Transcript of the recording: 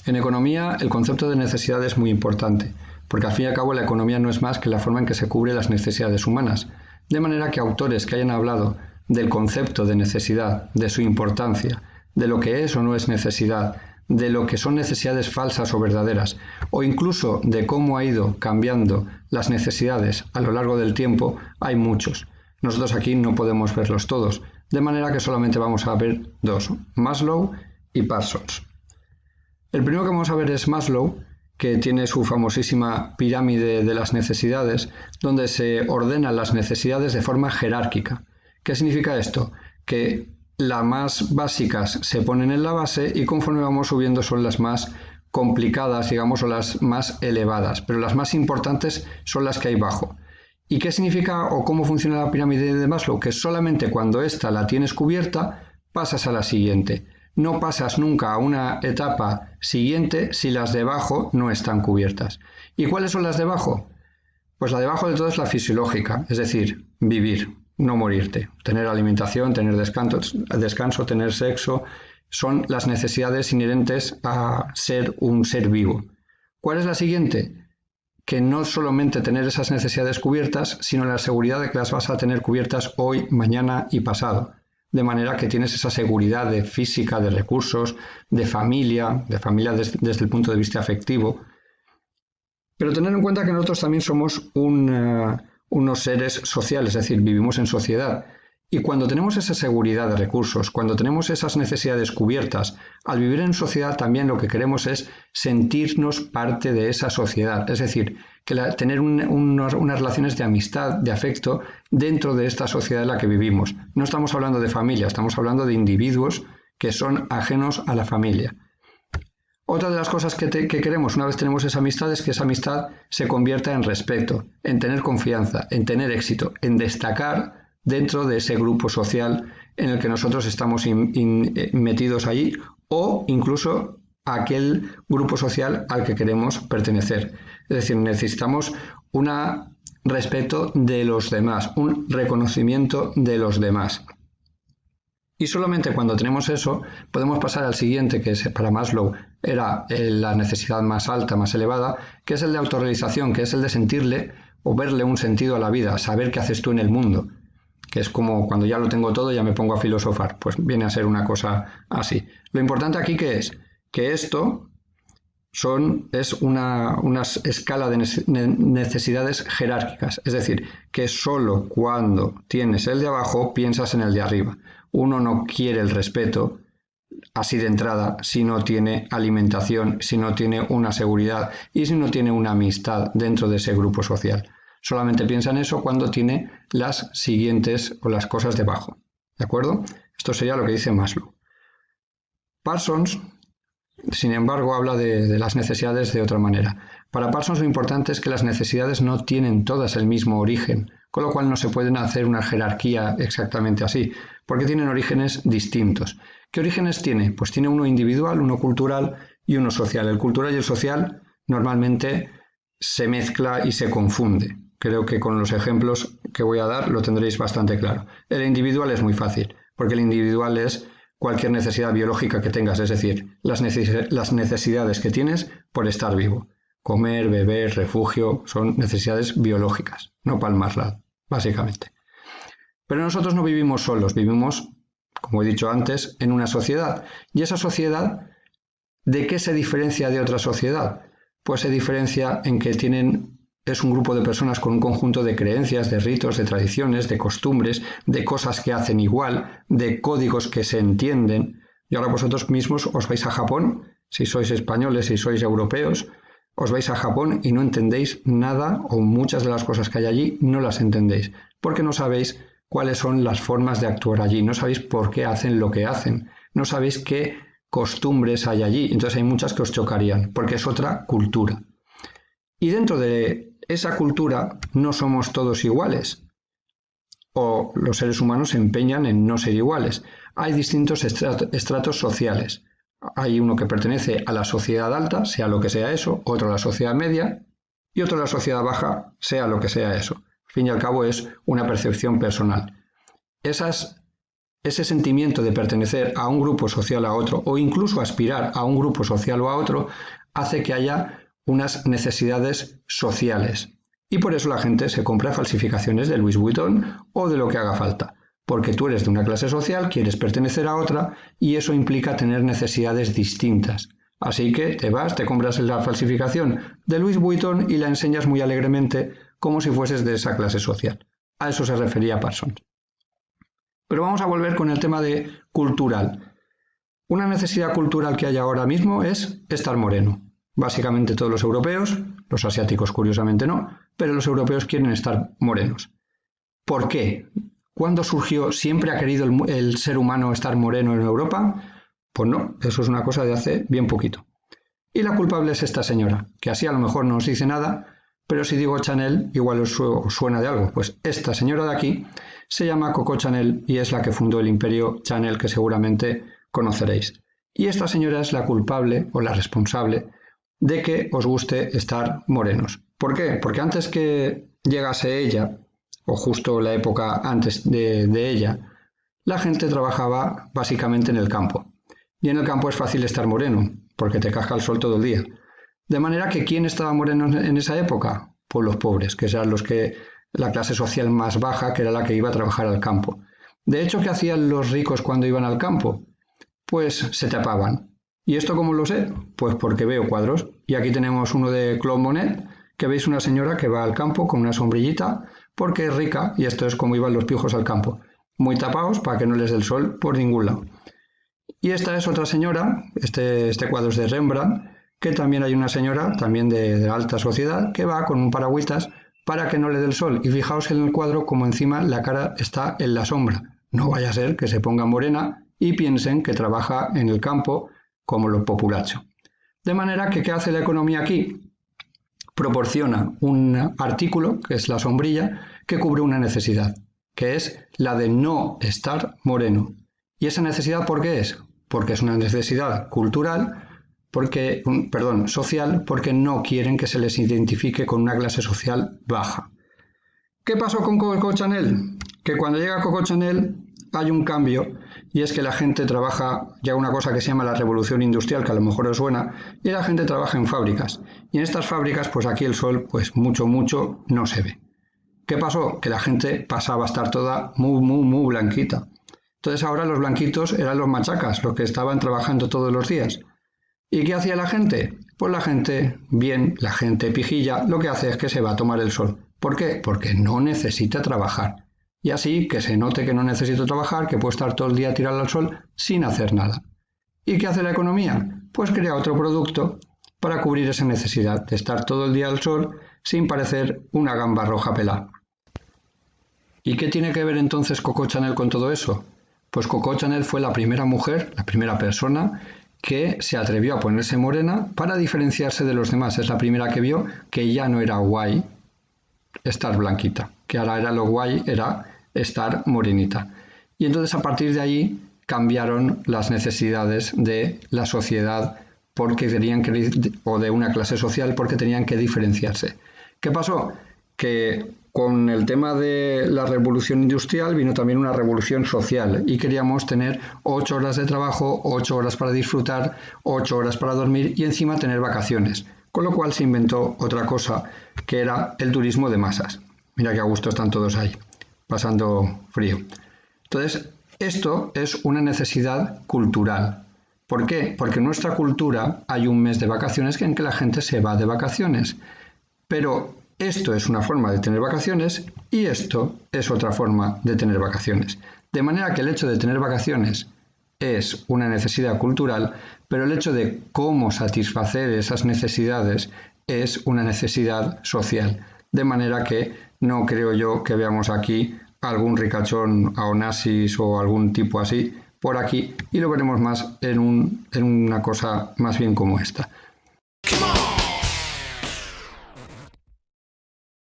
En economía, el concepto de necesidad es muy importante, porque al fin y al cabo la economía no es más que la forma en que se cubren las necesidades humanas. De manera que autores que hayan hablado del concepto de necesidad, de su importancia, de lo que es o no es necesidad, de lo que son necesidades falsas o verdaderas, o incluso de cómo ha ido cambiando las necesidades a lo largo del tiempo, hay muchos. Nosotros aquí no podemos verlos todos, de manera que solamente vamos a ver dos, Maslow y Parsons. El primero que vamos a ver es Maslow, que tiene su famosísima pirámide de las necesidades, donde se ordenan las necesidades de forma jerárquica. ¿Qué significa esto? Que las más básicas se ponen en la base y conforme vamos subiendo son las más complicadas, digamos, o las más elevadas, pero las más importantes son las que hay bajo. ¿Y qué significa o cómo funciona la pirámide de Maslow? Que solamente cuando esta la tienes cubierta, pasas a la siguiente. No pasas nunca a una etapa siguiente si las de abajo no están cubiertas. ¿Y cuáles son las de abajo? Pues la de abajo de todo es la fisiológica, es decir, vivir, no morirte, tener alimentación, tener descanso, tener sexo, son las necesidades inherentes a ser un ser vivo. ¿Cuál es la siguiente? Que no solamente tener esas necesidades cubiertas, sino la seguridad de que las vas a tener cubiertas hoy, mañana y pasado. De manera que tienes esa seguridad de física, de recursos, de familia desde el punto de vista afectivo. Pero tener en cuenta que nosotros también somos unos seres sociales, es decir, vivimos en sociedad. Y cuando tenemos esa seguridad de recursos, cuando tenemos esas necesidades cubiertas, al vivir en sociedad también lo que queremos es sentirnos parte de esa sociedad, es decir, que tener unas relaciones de amistad, de afecto dentro de esta sociedad en la que vivimos. No estamos hablando de familia, estamos hablando de individuos que son ajenos a la familia. Otra de las cosas que queremos una vez tenemos esa amistad es que esa amistad se convierta en respeto, en tener confianza, en tener éxito, en destacar dentro de ese grupo social en el que nosotros estamos metidos allí o incluso aquel grupo social al que queremos pertenecer. Es decir, necesitamos un respeto de los demás, un reconocimiento de los demás. Y solamente cuando tenemos eso podemos pasar al siguiente, que para Maslow era la necesidad más alta, más elevada, que es el de autorrealización, que es el de sentirle o verle un sentido a la vida, saber qué haces tú en el mundo. Que es como cuando ya lo tengo todo ya me pongo a filosofar, pues viene a ser una cosa así. Lo importante aquí que es que esto es una escala de necesidades jerárquicas, es decir, que solo cuando tienes el de abajo piensas en el de arriba. Uno no quiere el respeto así de entrada si no tiene alimentación, si no tiene una seguridad y si no tiene una amistad dentro de ese grupo social. Solamente piensa en eso cuando tiene las siguientes o las cosas debajo. ¿De acuerdo? Esto sería lo que dice Maslow. Parsons, sin embargo, habla de las necesidades de otra manera. Para Parsons lo importante es que las necesidades no tienen todas el mismo origen, con lo cual no se pueden hacer una jerarquía exactamente así, porque tienen orígenes distintos. ¿Qué orígenes tiene? Pues tiene uno individual, uno cultural y uno social. El cultural y el social normalmente se mezcla y se confunde. Creo que con los ejemplos que voy a dar lo tendréis bastante claro. El individual es muy fácil, porque el individual es cualquier necesidad biológica que tengas, es decir, las necesidades que tienes por estar vivo. Comer, beber, refugio, son necesidades biológicas, no palmarlas, básicamente. Pero nosotros no vivimos solos, vivimos, como he dicho antes, en una sociedad. ¿Y esa sociedad de qué se diferencia de otra sociedad? Pues se diferencia en que es un grupo de personas con un conjunto de creencias, de ritos, de tradiciones, de costumbres, de cosas que hacen igual, de códigos que se entienden. Y ahora vosotros mismos os vais a Japón, si sois españoles, si sois europeos, os vais a Japón y no entendéis nada o muchas de las cosas que hay allí no las entendéis, porque no sabéis cuáles son las formas de actuar allí, no sabéis por qué hacen lo que hacen, no sabéis qué costumbres hay allí, entonces hay muchas que os chocarían, porque es otra cultura. Y dentro de esa cultura no somos todos iguales, o los seres humanos se empeñan en no ser iguales. Hay distintos estratos sociales. Hay uno que pertenece a la sociedad alta, sea lo que sea eso, otro a la sociedad media y otro a la sociedad baja, sea lo que sea eso. Al fin y al cabo es una percepción personal. ese sentimiento de pertenecer a un grupo social a otro o incluso aspirar a un grupo social o a otro hace que haya unas necesidades sociales. Y por eso la gente se compra falsificaciones de Louis Vuitton o de lo que haga falta. Porque tú eres de una clase social, quieres pertenecer a otra y eso implica tener necesidades distintas. Así que te vas, te compras la falsificación de Louis Vuitton y la enseñas muy alegremente como si fueses de esa clase social. A eso se refería Parsons. Pero vamos a volver con el tema de cultural. Una necesidad cultural que hay ahora mismo es estar moreno. Básicamente todos los europeos, los asiáticos curiosamente no, pero los europeos quieren estar morenos. ¿Por qué? ¿Cuándo surgió? ¿Siempre ha querido el ser humano estar moreno en Europa? Pues no, eso es una cosa de hace bien poquito. Y la culpable es esta señora, que así a lo mejor no os dice nada, pero si digo Chanel, igual os suena de algo. Pues esta señora de aquí se llama Coco Chanel y es la que fundó el imperio Chanel, que seguramente conoceréis. Y esta señora es la culpable o la responsable de que os guste estar morenos. ¿Por qué? Porque antes que llegase ella, o justo la época antes de ella, la gente trabajaba básicamente en el campo. Y en el campo es fácil estar moreno, porque te casca el sol todo el día. De manera que ¿quién estaba moreno en esa época? Pues los pobres, que eran la clase social más baja, que era la que iba a trabajar al campo. De hecho, ¿qué hacían los ricos cuando iban al campo? Pues se tapaban. ¿Y esto cómo lo sé? Pues porque veo cuadros. Y aquí tenemos uno de Claude Monet, que veis una señora que va al campo con una sombrillita porque es rica, y esto es como iban los pijos al campo. Muy tapados para que no les dé el sol por ningún lado. Y esta es otra señora, este cuadro es de Rembrandt, que también hay una señora, también de la alta sociedad, que va con un paragüitas para que no le dé el sol. Y fijaos en el cuadro como encima la cara está en la sombra. No vaya a ser que se ponga morena y piensen que trabaja en el campo como los populachos. De manera que, ¿qué hace la economía aquí? Proporciona un artículo, que es la sombrilla, que cubre una necesidad, que es la de no estar moreno. ¿Y esa necesidad por qué es? Porque es una necesidad cultural, social, porque no quieren que se les identifique con una clase social baja. ¿Qué pasó con Coco Chanel? Que cuando llega Coco Chanel hay un cambio, y es que la gente trabaja, ya una cosa que se llama la revolución industrial, que a lo mejor os suena, y la gente trabaja en fábricas. Y en estas fábricas, pues aquí el sol, pues mucho no se ve. ¿Qué pasó? Que la gente pasaba a estar toda muy blanquita. Entonces ahora los blanquitos eran los machacas, los que estaban trabajando todos los días. ¿Y qué hacía la gente? Pues la gente, la gente pijilla, lo que hace es que se va a tomar el sol. ¿Por qué? Porque no necesita trabajar. Y así que se note que no necesito trabajar, que puedo estar todo el día tirado al sol sin hacer nada. ¿Y qué hace la economía? Pues crea otro producto para cubrir esa necesidad de estar todo el día al sol sin parecer una gamba roja pelada. ¿Y qué tiene que ver entonces Coco Chanel con todo eso? Pues Coco Chanel fue la primera mujer, la primera persona que se atrevió a ponerse morena para diferenciarse de los demás. Es la primera que vio que ya no era guay estar blanquita, que ahora era lo guay, era estar morenita. Y entonces a partir de ahí cambiaron las necesidades de la sociedad porque tenían o de una clase social porque tenían que diferenciarse. ¿Qué pasó? Que con el tema de la revolución industrial vino también una revolución social y queríamos tener 8 horas de trabajo, 8 horas para disfrutar, 8 horas para dormir y encima tener vacaciones. Con lo cual se inventó otra cosa que era el turismo de masas. Mira que a gusto están todos ahí, pasando frío. Entonces, esto es una necesidad cultural. ¿Por qué? Porque en nuestra cultura hay un mes de vacaciones en que la gente se va de vacaciones. Pero esto es una forma de tener vacaciones y esto es otra forma de tener vacaciones. De manera que el hecho de tener vacaciones es una necesidad cultural, pero el hecho de cómo satisfacer esas necesidades es una necesidad social. De manera que no creo yo que veamos aquí algún ricachón a Onassis o algún tipo así por aquí y lo veremos más en una cosa más bien como esta.